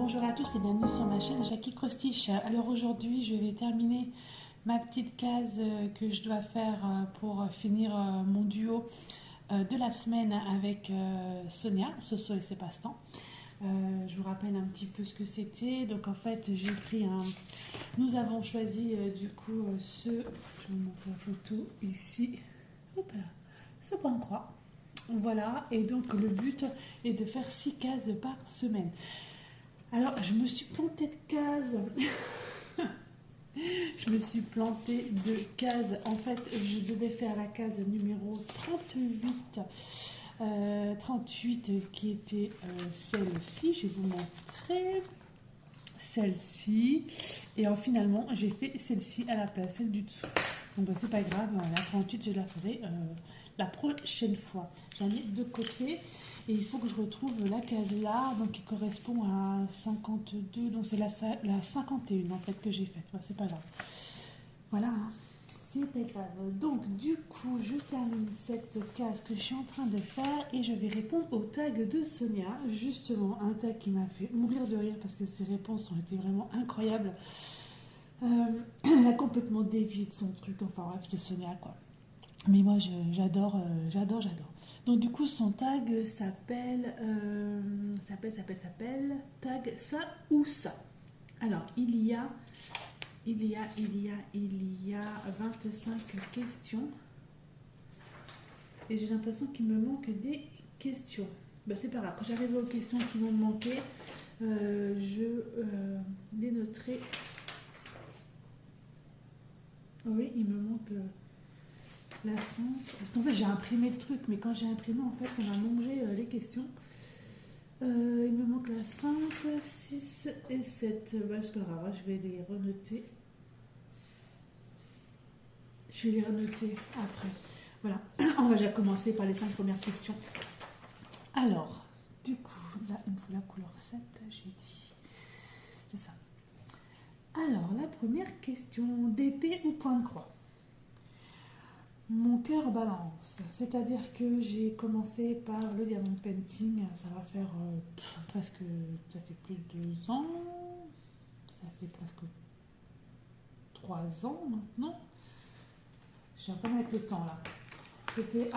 bonjour à tous et bienvenue sur ma chaîne Jackie Crostiche. Alors aujourd'hui je vais terminer ma petite case que je dois faire pour finir mon duo de la semaine avec Sonia, Soso et ses passe-temps. Je vous rappelle un petit peu ce que c'était. Donc en fait j'ai pris un... Nous avons choisi du coup je vous montre la photo ici. Hop là, ce point de croix. Voilà, et donc le but est de faire 6 cases par semaine. Alors, je me suis plantée de cases. Je me suis plantée de cases. En fait, je devais faire la case numéro 38. 38 qui était celle-ci. Je vais vous montrer celle-ci. Et finalement, j'ai fait celle-ci à la place, celle du dessous. Donc, c'est pas grave. La 38, je la ferai la prochaine fois. J'en ai de côté. Et il faut que je retrouve la case là, donc qui correspond à 52, donc c'est la 51 en fait que j'ai faite. Enfin, c'est pas grave. Voilà, hein. C'est pas grave. Donc du coup, je termine cette case que je suis en train de faire et je vais répondre au tag de Sonia. Justement, un tag qui m'a fait mourir de rire parce que ses réponses ont été vraiment incroyables. Elle a complètement dévié de son truc. Enfin bref, c'est Sonia quoi. Mais moi, j'adore. Donc du coup, son tag s'appelle tag ça ou ça. Alors, il y a 25 questions. Et j'ai l'impression qu'il me manque des questions. Bah, c'est pas grave. Quand j'arrive aux questions qui vont me manquer, je les noterai. Oui, il me manque... la 5, parce qu'en fait j'ai imprimé le truc, mais quand j'ai imprimé, en fait, on a mangé les questions. Il me manque la 5, 6 et 7. Bah, c'est pas grave, je vais les renoter. Je vais les renoter après. Voilà, on va déjà commencer par les 5 premières questions. Alors, du coup, là, il me faut la couleur 7, j'ai dit. C'est ça. Alors, la première question, d'épée ou point de croix? Mon cœur balance, c'est-à-dire que j'ai commencé par le diamond painting, ça va faire presque, ça fait plus de 2 ans, ça fait presque 3 ans maintenant. Je suis un peu avec le temps là. C'était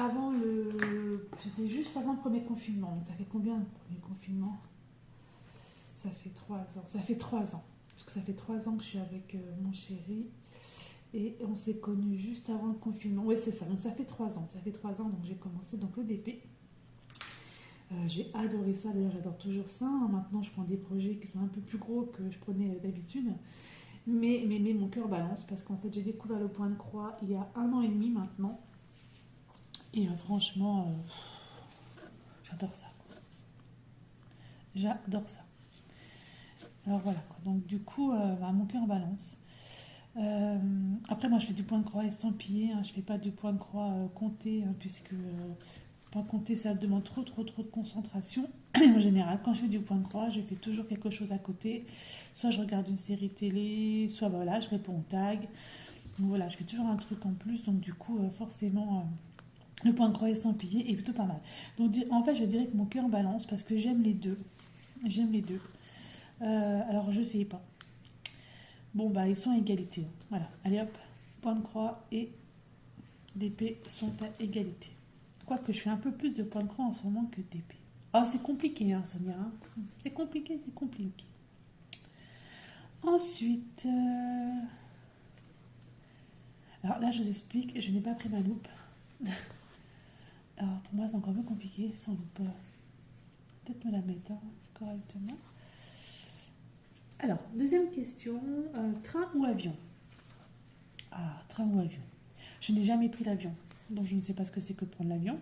juste avant le premier confinement. Donc ça fait combien le premier confinement? Ça fait 3 ans. Ça fait 3 ans. Parce que ça fait 3 ans que je suis avec mon chéri. Et on s'est connus juste avant le confinement. Oui, c'est ça. Donc ça fait 3 ans. Ça fait 3 ans, donc j'ai commencé donc le DP. J'ai adoré ça. D'ailleurs, j'adore toujours ça. Maintenant, je prends des projets qui sont un peu plus gros que je prenais d'habitude. Mais mon cœur balance parce qu'en fait, j'ai découvert le point de croix il y a 1 an et demi maintenant. Et franchement, j'adore ça. J'adore ça. Alors voilà. Donc du coup, mon cœur balance. Après moi je fais du point de croix estampillé, hein, je fais pas du point de croix compté, hein, puisque point compté ça demande trop de concentration. En général quand je fais du point de croix je fais toujours quelque chose à côté, soit je regarde une série télé, soit voilà je réponds au tag, donc voilà je fais toujours un truc en plus, donc du coup forcément le point de croix estampillé est plutôt pas mal. Donc en fait je dirais que mon cœur balance parce que j'aime les deux, alors je sais pas. Bon, bah, ils sont à égalité. Voilà. Allez hop, point de croix et d'épée sont à égalité. Quoique je fais un peu plus de point de croix en ce moment que d'épée. Oh, c'est compliqué, hein, Sonia. Hein. C'est compliqué. Ensuite, alors là, je vous explique, je n'ai pas pris ma loupe. Alors, pour moi, c'est encore plus compliqué sans loupe. Peut-être me la mettre correctement. Alors, deuxième question, train ou avion? Ah, train ou avion? Je n'ai jamais pris l'avion, donc je ne sais pas ce que c'est que prendre l'avion.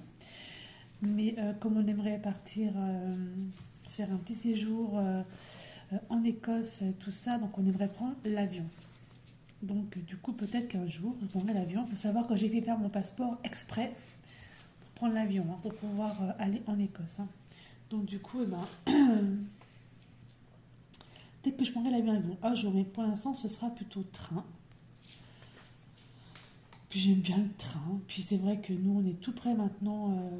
Mais comme on aimerait partir, se faire un petit séjour en Écosse, tout ça, donc on aimerait prendre l'avion. Donc du coup, peut-être qu'un jour, je prendrai l'avion. Il faut savoir que j'ai fait faire mon passeport exprès pour prendre l'avion, hein, pour pouvoir aller en Écosse. Hein. Donc du coup, peut-être que je prendrai l'avion un jour, mais pour l'instant, ce sera plutôt train. Puis j'aime bien le train. Puis c'est vrai que nous, on est tout près maintenant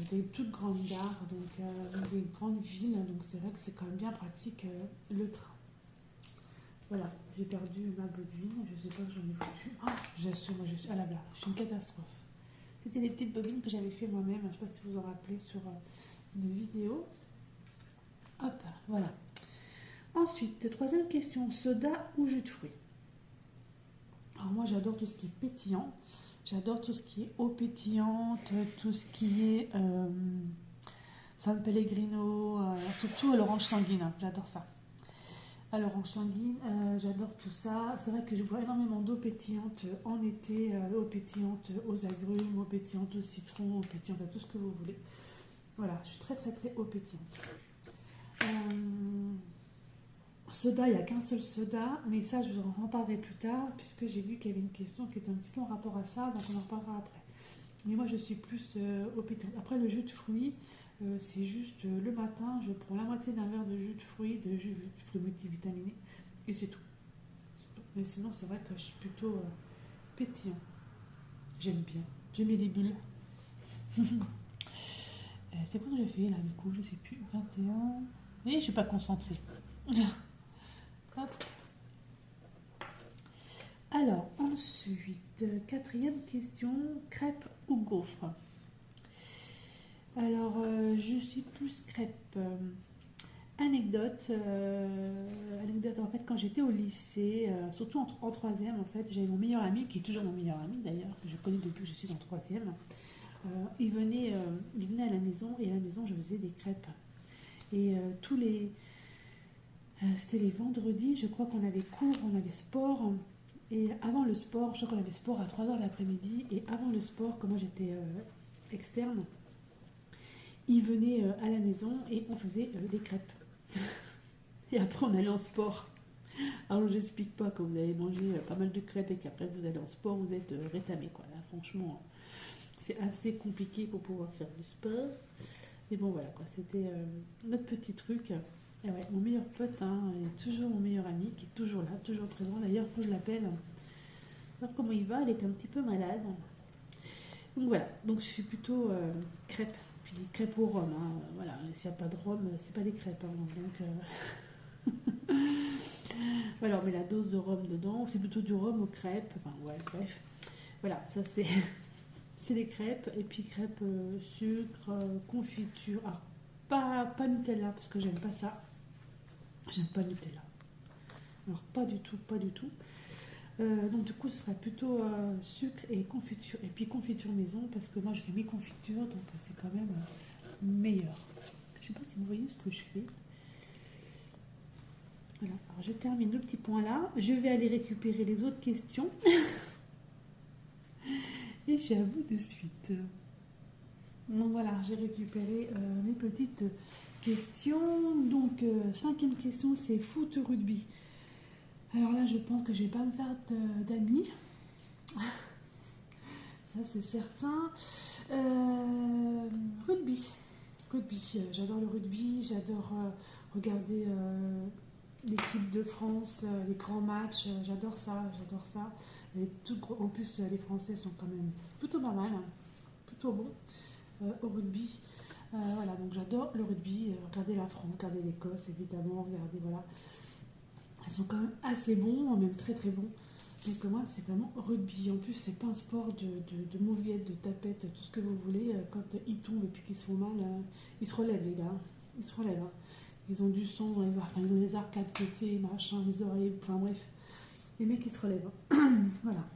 des toutes grandes gares, donc des grandes villes. Donc c'est vrai que c'est quand même bien pratique le train. Voilà, j'ai perdu ma bobine. Je sais pas que j'en ai foutu. Ah, j'assume, moi je suis. Ah là là, je suis une catastrophe. C'était des petites bobines que j'avais fait moi-même. Je sais pas si vous en rappelez sur une vidéo. Hop, voilà. Ensuite, troisième question, soda ou jus de fruits? Alors moi j'adore tout ce qui est pétillant, j'adore tout ce qui est eau pétillante, tout ce qui est San Pellegrino, surtout l'orange sanguine, hein, j'adore ça. À l'orange sanguine, j'adore tout ça. C'est vrai que je bois énormément d'eau pétillante en été, eau pétillante aux agrumes, eau pétillante au citron, eau pétillante à tout ce que vous voulez. Voilà, je suis très très très eau pétillante. Soda, il n'y a qu'un seul soda, mais ça je vous en reparlerai plus tard, puisque j'ai vu qu'il y avait une question qui était un petit peu en rapport à ça, donc on en reparlera après. Mais moi je suis plus au pétillant. Après le jus de fruits, c'est juste le matin, je prends la moitié d'un verre de jus de fruits, de fruits multivitaminés, et c'est tout. Mais sinon c'est vrai que je suis plutôt pétillant. J'aime bien. J'aime les bulles. C'est quoi que j'ai fait là du coup? Je sais plus. 21. Et je suis pas concentrée. Hop. Alors, ensuite, quatrième question, crêpes ou gaufres? Alors, je suis plus crêpe. Anecdote, en fait, quand j'étais au lycée, surtout en troisième, en fait, j'avais mon meilleur ami, qui est toujours mon meilleur ami d'ailleurs, que je connais depuis que je suis en troisième. Il venait à la maison, et à la maison, je faisais des crêpes. Et c'était les vendredis, je crois qu'on avait cours, on avait sport. Et avant le sport, je crois qu'on avait sport à 3h l'après-midi. Et avant le sport, comme moi j'étais externe, il venait à la maison et on faisait des crêpes. Et après on allait en sport. Alors je n'explique pas quand vous allez manger pas mal de crêpes et qu'après vous allez en sport, vous êtes rétamé quoi. Là franchement, c'est assez compliqué pour pouvoir faire du sport. Et bon voilà quoi, c'était notre petit truc. Et ouais, mon meilleur pote, hein, est toujours mon meilleur ami, qui est toujours là, toujours présent. D'ailleurs, il faut que je l'appelle. Alors comment il va? Elle est un petit peu malade. Donc voilà, donc je suis plutôt crêpes. Puis crêpes au rhum. Hein. Voilà, s'il n'y a pas de rhum, c'est pas des crêpes. Hein. Donc voilà, on met la dose de rhum dedans. C'est plutôt du rhum aux crêpes. Enfin ouais, bref. Voilà, ça c'est c'est des crêpes. Et puis crêpes sucre, confiture. Alors, pas Nutella parce que j'aime pas ça. J'aime pas le Nutella. Alors pas du tout, pas du tout. Donc du coup ce sera plutôt sucre et confiture. Et puis confiture maison parce que moi je fais mes confitures donc c'est quand même meilleur. Je sais pas si vous voyez ce que je fais. Voilà, alors je termine le petit point là. Je vais aller récupérer les autres questions. Et je suis à vous de suite. Donc voilà, j'ai récupéré mes petites questions. Donc cinquième question, c'est foot ou rugby. Alors là, je pense que je vais pas me faire d'amis. Ça, c'est certain. Rugby. Rugby. J'adore le rugby. J'adore regarder l'équipe de France, les grands matchs. J'adore ça. J'adore ça. En plus, les Français sont quand même plutôt pas mal. Hein, plutôt bons au rugby. Voilà, donc j'adore le rugby. Regarder la France, regarder l'Écosse, évidemment. Regarder, voilà. Ils sont quand même assez bons, même très très bons. Donc moi, c'est vraiment rugby. En plus, c'est pas un sport de mauviette, de tapette, tout ce que vous voulez. Quand ils tombent et puis qu'ils se font mal, ils se relèvent, les gars. Ils se relèvent. Hein. Ils ont du sang, enfin, ils ont des arcades pétées, machin, les oreilles, enfin bref. Les mecs, ils se relèvent. Hein. Voilà.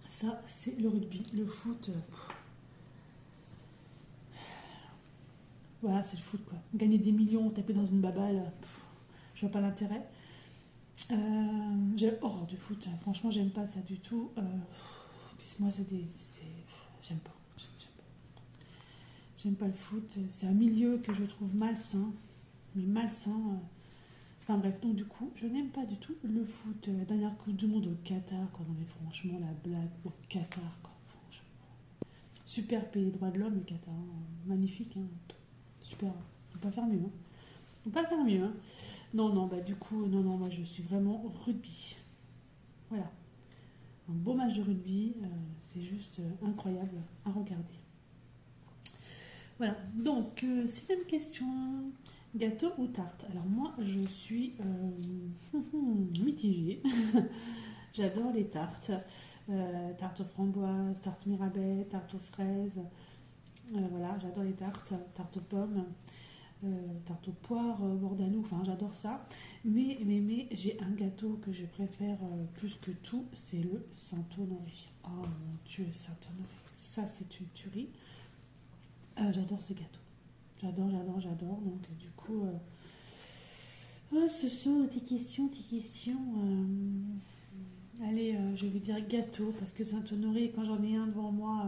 Ça, c'est le rugby. Le foot, voilà, c'est le foot, quoi. Gagner des millions, taper dans une baballe, je vois pas l'intérêt. J'ai horreur du foot, franchement j'aime pas ça du tout. Puis moi j'aime pas. J'aime pas le foot, c'est un milieu que je trouve malsain, mais malsain. Enfin bref, donc du coup je n'aime pas du tout le foot. La dernière Coupe du Monde au Qatar, quoi, non mais franchement la blague au Qatar, quoi, franchement. Super pays droits de l'homme le Qatar, hein. Magnifique, hein. Super, on peut pas faire mieux. Hein. On peut pas faire mieux. Hein. Non, bah du coup, non, moi je suis vraiment rugby. Voilà. un beau match de rugby. C'est juste incroyable à regarder. Voilà, donc, sixième question. Gâteau ou tarte? Alors moi, je suis mitigée. J'adore les tartes. Tarte aux framboises, tarte mirabelle, tarte aux fraises. Voilà, j'adore les tartes. Tarte aux pommes, tarte aux poires, bordalou. Enfin, j'adore ça. Mais j'ai un gâteau que je préfère plus que tout. C'est le Saint-Honoré. Oh mon Dieu, Saint-Honoré. Ça, c'est une tuerie. J'adore ce gâteau. J'adore, j'adore, j'adore. Donc, du coup, ce sont tes questions, tes questions. Allez, je vais dire gâteau parce que Saint-Honoré, quand j'en ai un devant moi,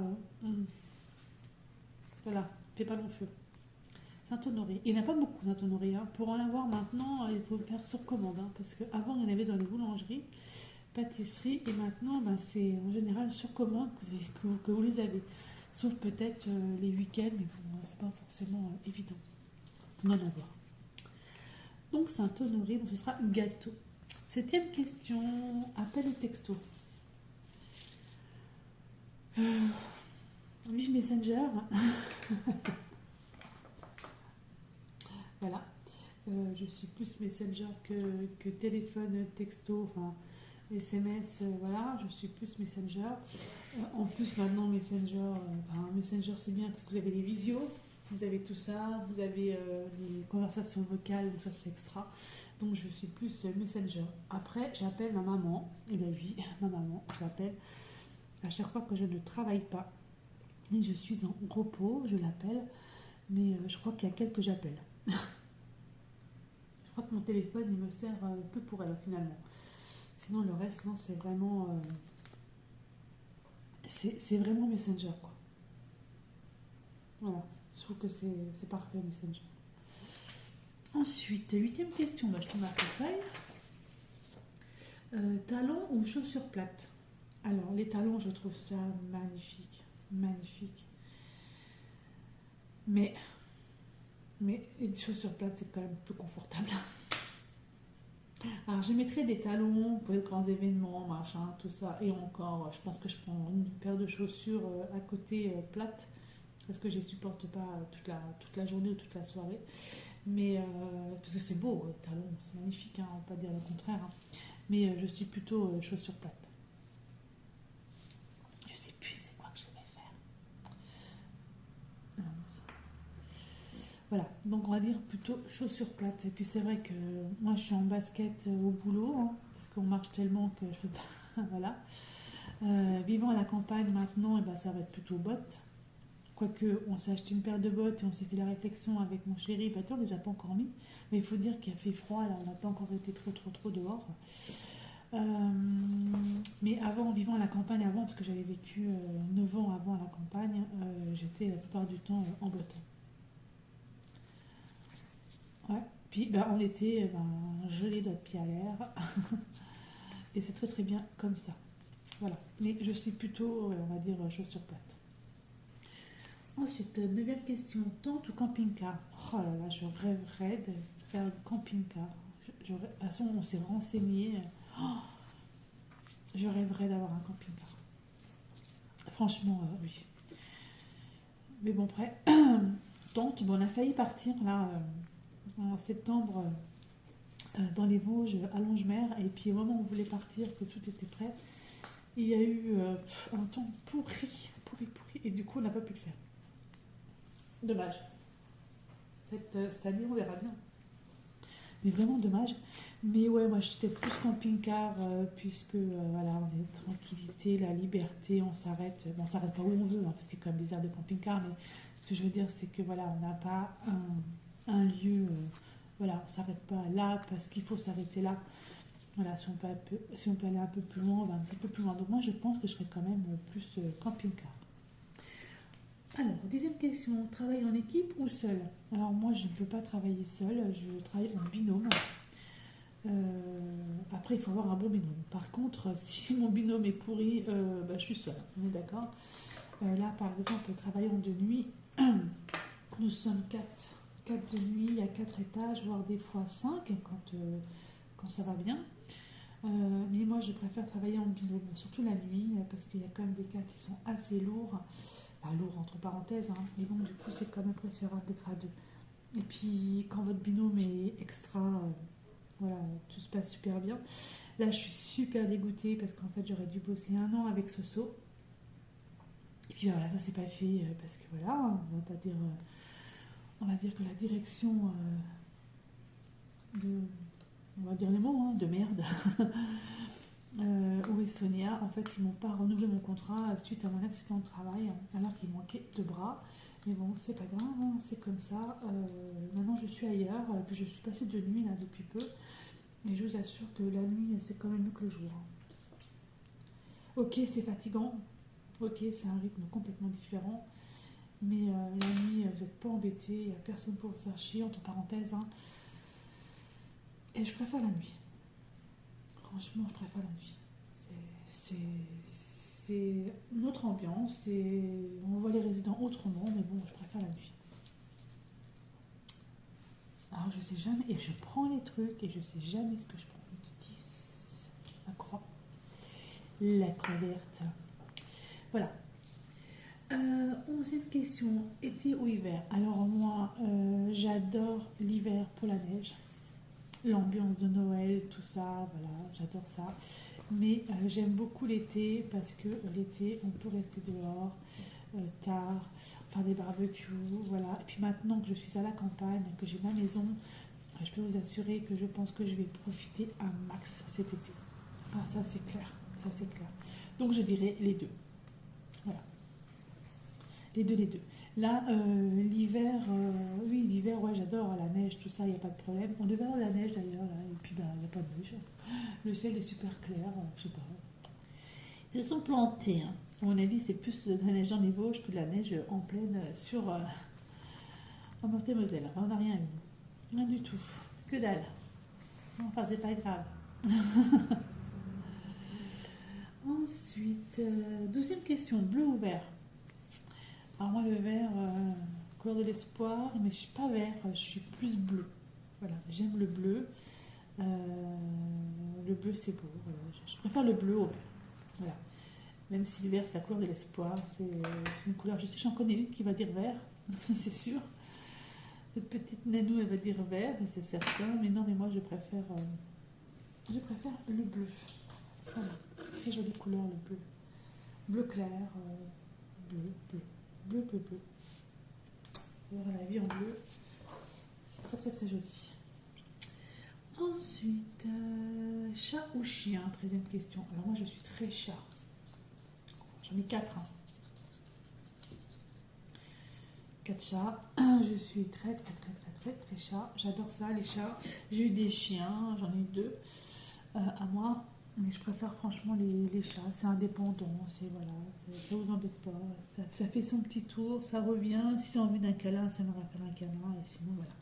voilà, fais pas long feu. Saint-Honoré. Il n'y en a pas beaucoup Saint-Honoré. Hein. Pour en avoir maintenant, il faut le faire sur commande. Hein, parce qu'avant, il y en avait dans les boulangeries, pâtisseries. Et maintenant, ben, c'est en général sur commande que vous les avez. Sauf peut-être les week-ends, mais bon, c'est pas forcément évident d'en avoir. Donc Saint-Honoré, donc ce sera gâteau. Septième question, appel ou texto? Oui, Messenger. Voilà. Je suis plus Messenger que téléphone, texto, enfin SMS, voilà, je suis plus Messenger. En plus, maintenant, Messenger c'est bien parce que vous avez les visios, vous avez tout ça, vous avez les conversations vocales, donc ça c'est extra. Donc je suis plus Messenger. Après, j'appelle ma maman, et bien oui, ma maman, je l'appelle à chaque fois que je ne travaille pas, et je suis en repos, je l'appelle, mais je crois qu'il y a quelques j'appelle. Je crois que mon téléphone, il me sert que pour elle finalement. Sinon, le reste, non, c'est vraiment. C'est vraiment Messenger, quoi. Voilà. Je trouve que c'est parfait, Messenger. Ensuite, huitième question. Bah, je tourne ma feuille. Talons ou chaussures plates? Alors, les talons, je trouve ça magnifique. Magnifique. Mais les chaussures plates, c'est quand même plus confortable. Alors, je mettrai des talons pour les grands événements, machin, tout ça. Et encore, je pense que je prends une paire de chaussures à côté plates parce que je ne les supporte pas toute la journée ou toute la soirée. Mais parce que c'est beau, les talons, c'est magnifique, hein, on ne va pas dire le contraire. Hein. Mais je suis plutôt chaussures plates. Je sais plus c'est quoi que je vais faire. Voilà, donc on va dire plutôt chaussures plates. Et puis c'est vrai que moi je suis en basket au boulot, hein, parce qu'on marche tellement que je peux pas. Voilà. Vivant à la campagne maintenant, et ben, ça va être plutôt bottes. Quoique on s'est acheté une paire de bottes et on s'est fait la réflexion avec mon chéri, bah, on ne les a pas encore mis. Mais il faut dire qu'il a fait froid, là on n'a pas encore été trop dehors. Mais avant, en vivant à la campagne, avant, parce que j'avais vécu 9 ans avant à la campagne, j'étais la plupart du temps en bottes. Ouais. Puis en été, je les doigts de pied à l'air. Et c'est très très bien comme ça. Voilà. Mais je suis plutôt, on va dire, chaussures plates. Ensuite, neuvième question. Tente ou camping-car? Oh là là, je rêverais de faire le camping-car. De toute façon, on s'est renseigné. Oh, je rêverais d'avoir un camping-car. Franchement, oui. Mais bon, après, tente. Bon, on a failli partir là en septembre dans les Vosges, à Longemer, et puis au moment où on voulait partir, que tout était prêt, il y a eu un temps pourri, et du coup on n'a pas pu le faire. Dommage. Cette année on verra bien. Mais vraiment dommage. Mais ouais, moi j'étais plus camping-car, puisque voilà, on est tranquillité, la liberté, on s'arrête. Bon, on s'arrête pas où on veut, hein, parce qu'il y a quand même des aires de camping-car, mais ce que je veux dire, c'est que voilà, on n'a pas un lieu. Voilà, on s'arrête pas là parce qu'il faut s'arrêter là. Voilà, si on peut aller un peu plus loin, on va un petit peu plus loin. Donc moi, je pense que je serais quand même plus camping-car. Alors, deuxième question, travailler en équipe ou seul? Alors moi, je ne peux pas travailler seul, je travaille en binôme. Après, il faut avoir un bon binôme. Par contre, si mon binôme est pourri, je suis seule, on est d'accord. Là, par exemple, travaillant de nuit, nous sommes 4 de nuit à 4 étages, voire des fois 5 quand ça va bien. Mais moi, je préfère travailler en binôme, surtout la nuit, parce qu'il y a quand même des cas qui sont assez lourds. Enfin, lourds entre parenthèses, hein. Mais bon, du coup, c'est quand même préférable d'être à deux. Et puis, quand votre binôme est extra, voilà, tout se passe super bien. Là, je suis super dégoûtée parce qu'en fait, j'aurais dû bosser 1 an avec Soso. Et puis voilà, ça s'est pas fait parce que voilà, on va pas dire, on va dire que la direction de, on va dire les mots, hein, de merde, où est Sonia, en fait, ils m'ont pas renouvelé mon contrat suite à mon accident de travail, alors qu'il manquait 2 bras. Mais bon, c'est pas grave, hein, c'est comme ça. Maintenant, je suis ailleurs, puis je suis passée de nuit là depuis peu, et je vous assure que la nuit, c'est quand même mieux que le jour, hein. Ok, c'est fatigant. Ok, c'est un rythme complètement différent. Mais la nuit, vous n'êtes pas embêté, il n'y a personne pour vous faire chier, entre parenthèses, hein. Et je préfère la nuit. Franchement, je préfère la nuit. C'est une autre ambiance, on voit les résidents autrement, mais bon, je préfère la nuit. Alors, je sais jamais, et je prends les trucs, et je sais jamais ce que je prends. 10, la croix. La croix verte. Voilà. 11e question, été ou hiver? Alors moi, j'adore l'hiver pour la neige, l'ambiance de Noël, tout ça, voilà, j'adore ça. Mais j'aime beaucoup l'été parce que l'été, on peut rester dehors tard, faire des barbecues, voilà. Et puis maintenant que je suis à la campagne, que j'ai ma maison, je peux vous assurer que je pense que je vais profiter un max cet été. Ah, ça c'est clair, ça c'est clair. Donc je dirais les deux. Voilà. Les deux, les deux. Là, l'hiver, oui, l'hiver, ouais, j'adore la neige, tout ça, il n'y a pas de problème. On devait avoir la neige d'ailleurs, là, et puis bah, il n'y a pas de neige. Le ciel est super clair, je sais pas. Ils se sont plantés, hein. À mon avis, c'est plus de la neige dans les Vosges que de la neige en pleine sur en Meurthe-et-Moselle. Enfin, on n'a rien eu. Rien du tout. Que dalle. Enfin, c'est pas grave. Ensuite, 12e question, bleu ou vert? Alors moi le vert, couleur de l'espoir, mais je suis pas vert, je suis plus bleu. Voilà, j'aime le bleu. Le bleu c'est beau, voilà. Je préfère le bleu au vert. Voilà. Même si le vert c'est la couleur de l'espoir, c'est une couleur, je sais j'en connais une qui va dire vert, c'est sûr. Cette petite nanou elle va dire vert, c'est certain, mais non mais moi je préfère le bleu. Voilà, très jolie couleur le bleu. Bleu clair, bleu, bleu, bleu, bleu, bleu. Voir la vie en bleu, c'est très très très joli. Ensuite, chat ou chien, 13e question. Alors moi je suis très chat. J'en ai 4. 4 chats. Je suis très très très très très très chat. J'adore ça les chats. J'ai eu des chiens, j'en ai eu 2 à moi. Mais je préfère franchement les chats. C'est indépendant, c'est voilà, ça vous embête pas. Ça fait son petit tour, ça revient. Si ça a envie d'un câlin, ça me rappelle un câlin. Et sinon voilà.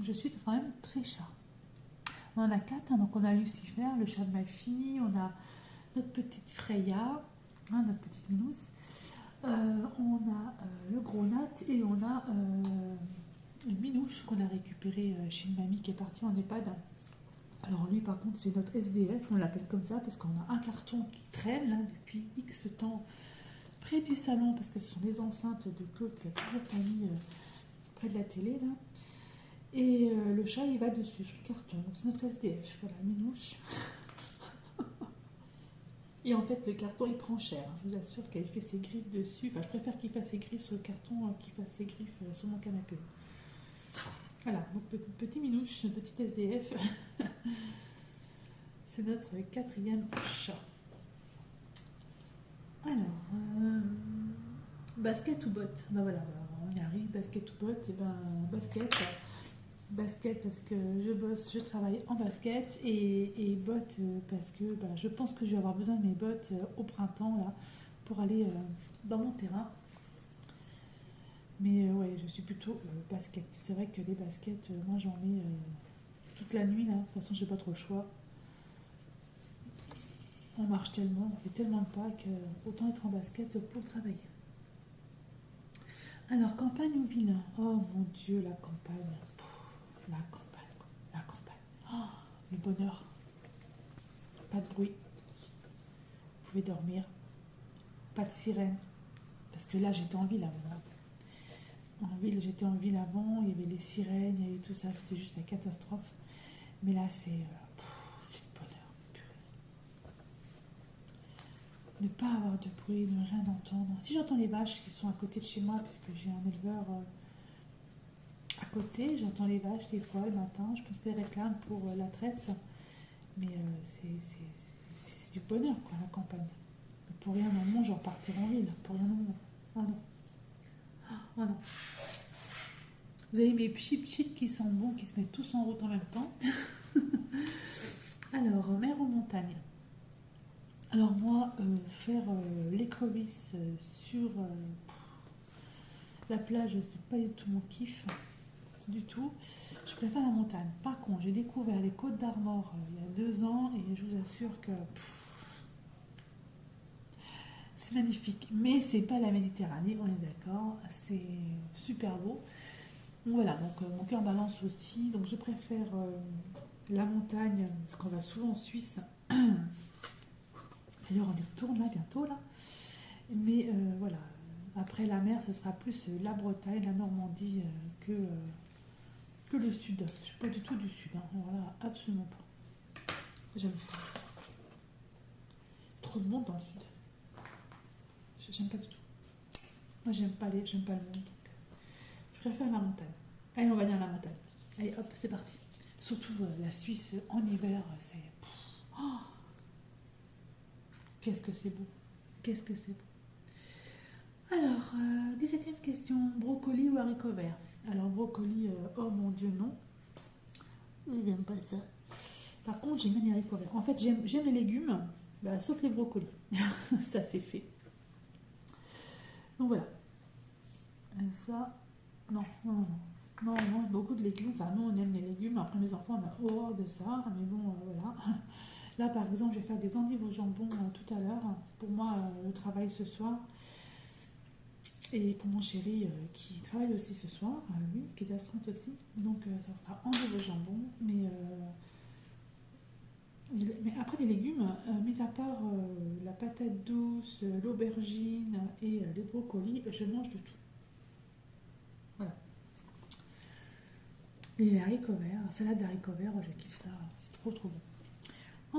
Je suis quand même très chat. On en a 4, hein, donc on a Lucifer, le chat de ma fille, on a notre petite Freya, hein, notre petite Minousse, on a le gros Nat et on a une Minouche qu'on a récupéré chez une mamie qui est partie en EHPAD. Alors lui par contre c'est notre SDF, on l'appelle comme ça parce qu'on a un carton qui traîne là, depuis X temps près du salon parce que ce sont les enceintes de Claude qui a toujours pas mis près de la télé là. Et le chat il va dessus sur le carton, donc c'est notre SDF, voilà, Minouche. Et en fait le carton il prend cher, je vous assure qu'elle fait ses griffes dessus, enfin je préfère qu'il fasse ses griffes sur le carton qu'il fasse ses griffes sur mon canapé. Voilà, donc petit Minouche, petit SDF, c'est notre 4e chat. Alors, basket ou botte? Ben voilà, on y arrive, basket ou botte, et ben basket. Basket parce que je bosse, je travaille en basket et bottes parce que bah, je pense que je vais avoir besoin de mes bottes au printemps là pour aller dans mon terrain. Mais ouais, je suis plutôt basket. C'est vrai que les baskets, moi j'en mets toute la nuit là. De toute façon, j'ai pas trop le choix. On marche tellement, on fait tellement de pas que autant être en basket pour travailler. Alors, campagne ou ville? Oh mon Dieu, la campagne. La campagne, la campagne. Oh, le bonheur. pas de bruit. Vous pouvez dormir. Pas de sirène. Parce que là, j'étais en ville avant. J'étais en ville avant, il y avait les sirènes, il y avait tout ça, c'était juste la catastrophe. Mais là, c'est le bonheur. Purée. Ne pas avoir de bruit, ne rien entendre. Si j'entends les vaches qui sont à côté de chez moi, puisque j'ai un éleveur à côté, j'entends les vaches des fois le matin, je pense qu'elles réclament pour la traite. Mais c'est du bonheur, quoi, la campagne. Mais pour rien au monde, je repartirai en ville. Pour rien au monde. Oh non. Oh non. Vous avez mes chips qui sont bons, qui se mettent tous en route en même temps. Alors, mer ou montagne? Alors moi, faire l'écrevisse sur la plage, c'est pas du tout mon kiff. Du tout. Je préfère la montagne. Par contre, j'ai découvert les Côtes d'Armor il y a 2 ans et je vous assure que c'est magnifique. Mais c'est pas la Méditerranée, on est d'accord. C'est super beau. Donc voilà, donc mon cœur balance aussi. Donc je préfère la montagne, parce qu'on va souvent en Suisse. D'ailleurs, on y retourne là bientôt là. Mais voilà, après la mer, ce sera plus la Bretagne, la Normandie que le sud. Je ne suis pas du tout du sud. Hein. Alors là, absolument pas. J'aime pas. Trop de monde dans le sud. J'aime pas du tout. Moi, j'aime pas le monde. Donc, je préfère la montagne. Allez, on va aller à la montagne. Allez, hop, c'est parti. Surtout la Suisse en hiver, c'est. Oh, qu'est-ce que c'est beau. Qu'est-ce que c'est beau. Alors, 17e question. Brocoli ou haricots verts? Alors, brocoli, oh mon Dieu, non. J'aime pas ça. Par contre, j'aime bien les haricots verts. En fait, j'aime les légumes, bah, sauf les brocolis. Ça, c'est fait. Donc voilà. Ça, non, non, non. Non, non, beaucoup de légumes. Enfin, nous, on aime les légumes. Après, mes enfants, on a horreur de ça. Mais bon, voilà. Là, par exemple, je vais faire des endives au jambon tout à l'heure. Pour moi, le travail ce soir. Et pour mon chéri qui travaille aussi ce soir, lui, qui est astreinte aussi. Donc, ça sera endives au jambon. Mais après, les légumes, mis à part la patate douce, l'aubergine et les brocolis, je mange de tout. Voilà. Les haricots verts, salade d'haricots verts, je kiffe ça, c'est trop trop bon.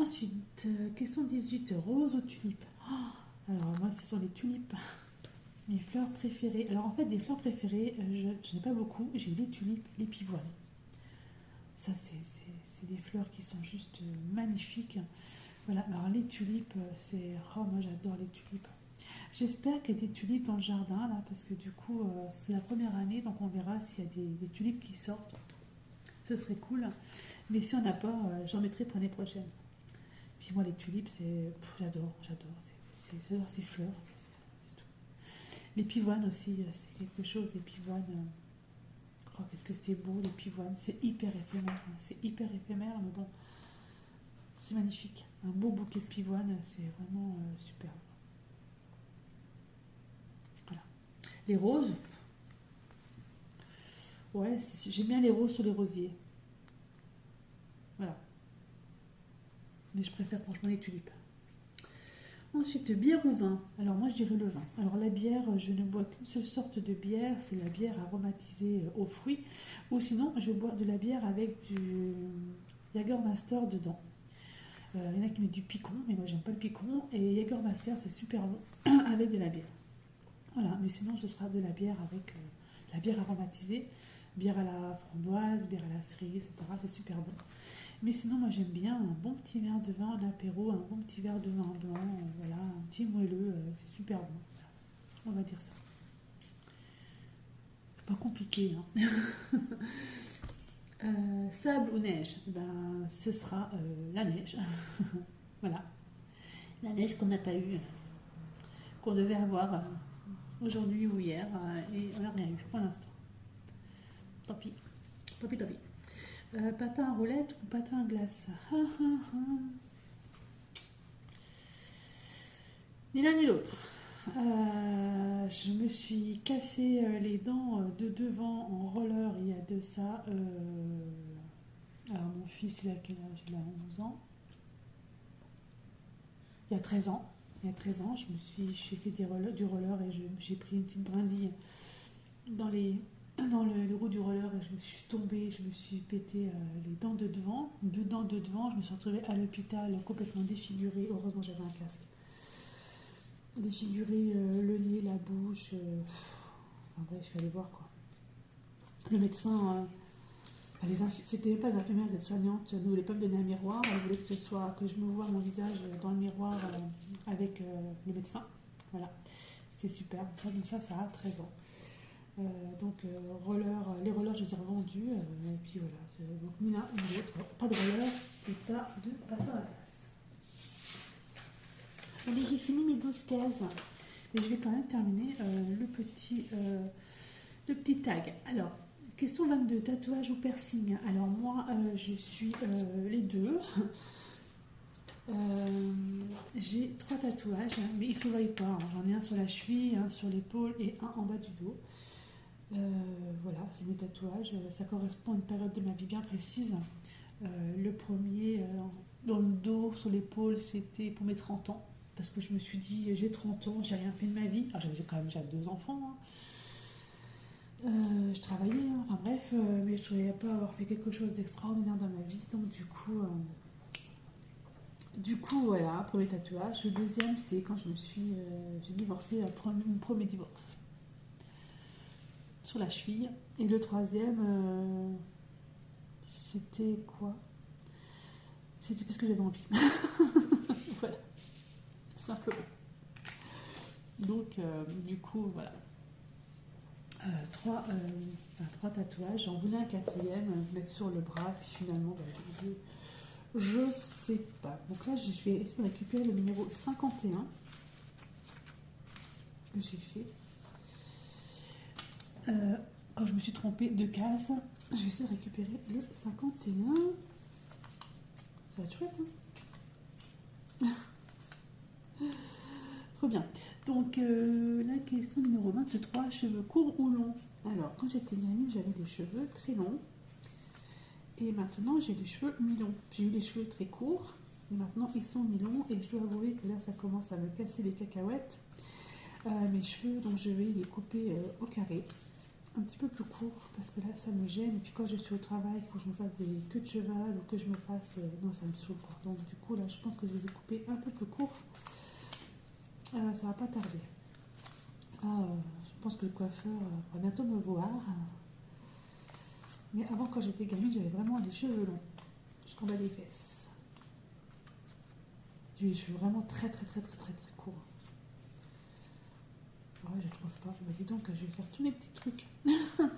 Ensuite, question 18, rose ou tulipe? Alors moi, ce sont les tulipes, mes fleurs préférées. Alors en fait, des fleurs préférées, je n'ai pas beaucoup, j'ai les tulipes, les pivoines. Ça, c'est des fleurs qui sont juste magnifiques. Voilà, alors les tulipes, c'est... Oh, moi j'adore les tulipes. J'espère qu'il y a des tulipes dans le jardin, là, parce que du coup, c'est la première année, donc on verra s'il y a des tulipes qui sortent. Ce serait cool. Mais si on n'a pas, j'en mettrai pour l'année prochaine. Puis moi, les tulipes, j'adore. J'adore ces fleurs. C'est tout. Les pivoines aussi, c'est quelque chose. Les pivoines, oh, qu'est-ce que c'est beau, les pivoines. C'est hyper éphémère. Hein. C'est hyper éphémère, mais bon, c'est magnifique. Un beau bouquet de pivoines, c'est vraiment super. Voilà. Les roses, ouais, j'aime bien les roses sur les rosiers. Voilà. Mais je préfère franchement les tulipes. Ensuite, bière ou vin? Alors moi je dirais le vin. Alors la bière, je ne bois qu'une seule sorte de bière, c'est la bière aromatisée aux fruits. Ou sinon, je bois de la bière avec du Jägermeister dedans. Il y en a qui mettent du picon, mais moi j'aime pas le picon. Et Jägermeister, c'est super bon avec de la bière. Voilà, mais sinon ce sera de la bière avec la bière aromatisée. Bière à la framboise, bière à la cerise, etc. C'est super bon. Mais sinon, moi j'aime bien un bon petit verre de vin en apéro, un bon petit verre de vin blanc, voilà, un petit moelleux, c'est super bon. On va dire ça. C'est pas compliqué, hein. Sable ou neige? Ben, ce sera la neige. Voilà. La neige qu'on n'a pas eue, qu'on devait avoir aujourd'hui ou hier, et on n'a rien eu pour l'instant. Tant pis. Tant pis, tant pis. Patin à roulette ou patin à glace? Ni l'un ni l'autre. Je me suis cassé les dents de devant en roller il y a de ça. Alors mon fils il a quel âge? Il a 11 ans. il y a 13 ans. Il y a 13 ans, j'ai fait du roller et j'ai pris une petite brindille dans le roue du roller et je me suis tombée, je me suis pété les dents de devant, deux dents de devant, je me suis retrouvée à l'hôpital complètement défigurée, heureusement j'avais un casque. Défigurée, le nez, la bouche, enfin bref, il fallait voir quoi. Le médecin, c'était même pas les infirmières, les aides-soignantes, ne voulaient pas me donner un miroir, elle voulait que je me voie mon visage dans le miroir avec le médecin. Voilà, c'était super. Donc ça a 13 ans. Les rollers, je les ai revendus. Et puis voilà, donc ni l'un ni l'autre. Pas de roller et pas de patin à glace. Allez, j'ai fini mes 12 cases. Mais je vais quand même terminer le petit tag. Alors, question 22, tatouage ou piercing. Alors moi, je suis les deux. J'ai 3 tatouages, mais ils ne se voient pas. Hein. J'en ai un sur la cheville, un sur l'épaule et un en bas du dos. Voilà, c'est mes tatouages. Ça correspond à une période de ma vie bien précise. Le premier, dans le dos, sur l'épaule, c'était pour mes 30 ans. Parce que je me suis dit, j'ai 30 ans, j'ai rien fait de ma vie. Alors j'avais quand même déjà 2 enfants. Hein. Je travaillais, hein. Enfin bref, mais je ne trouvais pas avoir fait quelque chose d'extraordinaire dans ma vie. Donc du coup, voilà, premier tatouage. Le deuxième, c'est quand j'ai divorcé, mon premier divorce. Sur la cheville. Et le troisième, c'était quoi? C'était parce que j'avais envie. Voilà, tout simplement. Donc, du coup, voilà. 3 tatouages. J'en voulais un quatrième, mettre sur le bras, puis finalement, je sais pas. Donc là, je vais essayer de récupérer le numéro 51 que j'ai fait. Quand je me suis trompée de case, je vais essayer de récupérer le 51. Ça va être chouette, hein. Trop bien. Donc, la question numéro 23, cheveux courts ou longs? Alors, quand j'étais gamine, j'avais des cheveux très longs. Et maintenant, j'ai les cheveux mi-longs. J'ai eu les cheveux très courts. Et maintenant, ils sont mi-longs. Et je dois avouer que là, ça commence à me casser les cacahuètes. Mes cheveux, donc je vais les couper au carré. Un petit peu plus court parce que là ça me gêne et puis quand je suis au travail il faut que je me fasse des queues de cheval ou que je me fasse non ça me saoule quoi. Donc du coup là je pense que je vais les couper un peu plus court. Ça va pas tarder. Je pense que le coiffeur va bientôt me voir. Mais avant quand j'étais gamine j'avais vraiment les cheveux longs jusqu'en bas des fesses. J'ai eu les cheveux vraiment très très très très très très courts. Ouais, je trouve pas. Bah, dis donc, je vais faire tous les petits trucs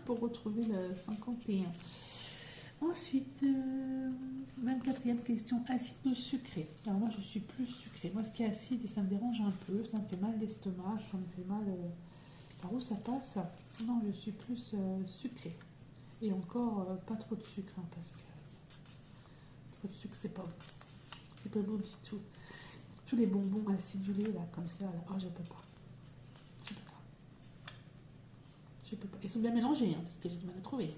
pour retrouver le 51. Ensuite, 24e question, acide ou sucré? Alors moi, je suis plus sucré. Moi, ce qui est acide, ça me dérange un peu. Ça me fait mal l'estomac, ça me fait mal... Par où ça passe? Non, je suis plus sucré. Et encore, pas trop de sucre, hein, parce que trop de sucre, c'est pas bon. C'est pas bon du tout. Tous les bonbons acidulés, là, comme ça, là. Oh, je peux pas. Je peux pas. Ils sont bien mélangés, hein, parce que j'ai du mal à trouver.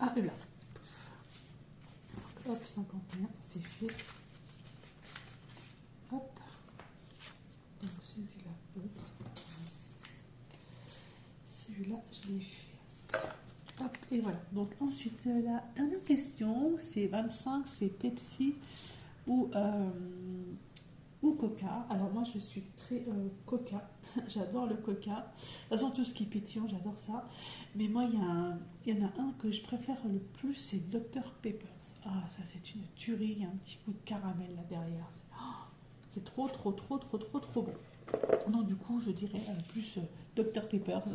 Alors, là. Hop, 51, c'est fait. Hop. Donc celui-là, celui-là, je l'ai fait. Hop, et voilà. Donc ensuite, la dernière question, c'est 25, c'est Pepsi ou Coca. Alors moi je suis très Coca, j'adore le Coca. De toute façon tout ce qui est pétillant, j'adore ça. Mais moi il y en a un que je préfère le plus, c'est Dr Peppers. Ah ça c'est une tuerie, il y a un petit coup de caramel là derrière. C'est trop trop trop trop trop trop bon. Non du coup je dirais plus Dr Peppers.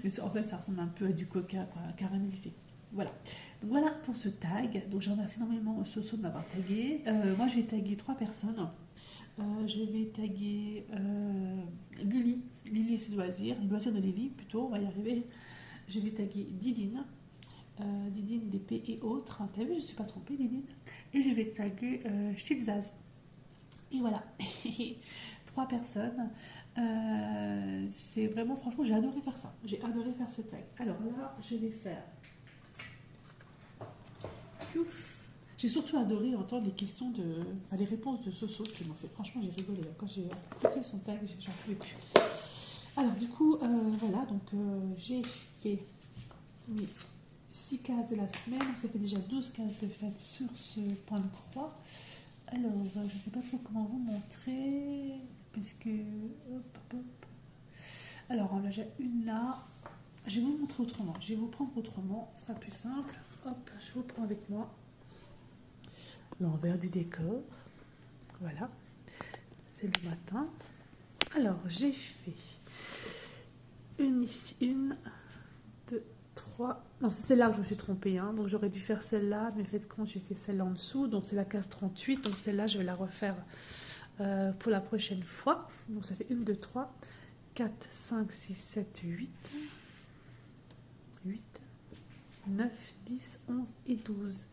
Mais en fait ça ressemble un peu à du Coca quoi, caramélisé. Voilà. Donc voilà pour ce tag. Donc je remercie énormément Soso de m'avoir tagué. Moi je vais taguer 3 personnes. Je vais taguer Lily et ses loisirs, les loisirs de Lily plutôt, on va y arriver. Je vais taguer Didine, Didine d'épée et autres. T'as vu, je ne suis pas trompée, Didine. Et je vais taguer Stilzaz. Et voilà. 3 personnes. C'est vraiment, franchement, j'ai adoré faire ça. J'ai adoré faire ce tag. Alors là, je vais faire Piouf. J'ai surtout adoré entendre les questions les réponses de Soso qui m'ont fait. Franchement, j'ai rigolé. Quand j'ai écouté son tag, j'en pouvais plus. Alors, du coup, voilà. Donc, j'ai fait 6 cases de la semaine. Donc, ça fait déjà 12 cases de fête sur ce point de croix. Alors, je ne sais pas trop comment vous montrer. Parce que. Hop, hop. Alors, là, j'ai une là. Je vais vous montrer autrement. Je vais vous prendre autrement. Ce sera plus simple. Hop, je vous prends avec moi. L'envers du décor. Voilà. C'est le matin. Alors, j'ai fait une ici, 1, 2, 3. Non, c'est celle-là que je me suis trompée. Hein. Donc, j'aurais dû faire celle-là. Mais faites compte, j'ai fait celle-là en dessous. Donc, c'est la case 38. Donc, celle-là, je vais la refaire pour la prochaine fois. Donc, ça fait 1, 2, 3, 4, 5, 6, 7, 8. 8, 9, 10, 11 et 12.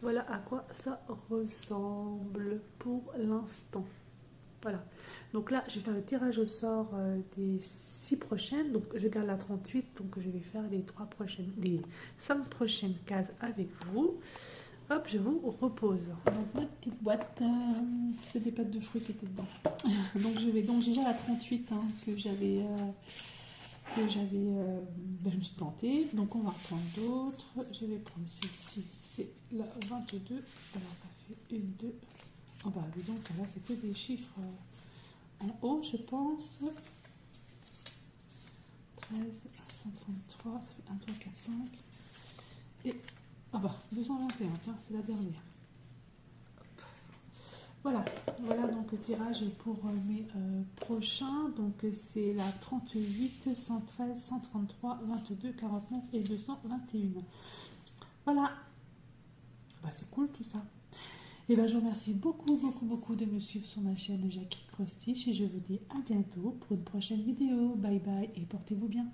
Voilà à quoi ça ressemble pour l'instant. Voilà. Donc là, je vais faire le tirage au sort des 6 prochaines. Donc je garde la 38. Donc je vais faire les 5 prochaines cases avec vous. Hop, je vous repose. Donc ma petite boîte, c'est des pâtes de fruits qui étaient dedans. Donc j'ai déjà la 38 hein, que j'avais... je me suis plantée, donc on va reprendre d'autres. Je vais prendre celle-ci, c'est la 22. Alors ça fait 1, 2. Oh bah dis donc, là c'est que des chiffres en haut, je pense. 13, 133, ça fait 1, 3, 4, 5. Et, ah bah 221, tiens, c'est la dernière. Voilà donc le tirage pour mes prochains. Donc c'est la 38, 113, 133, 22, 49 et 221. Voilà. Bah, c'est cool tout ça. Et ben je vous remercie beaucoup de me suivre sur ma chaîne Jackie Cross Stitch et je vous dis à bientôt pour une prochaine vidéo. Bye bye et portez-vous bien.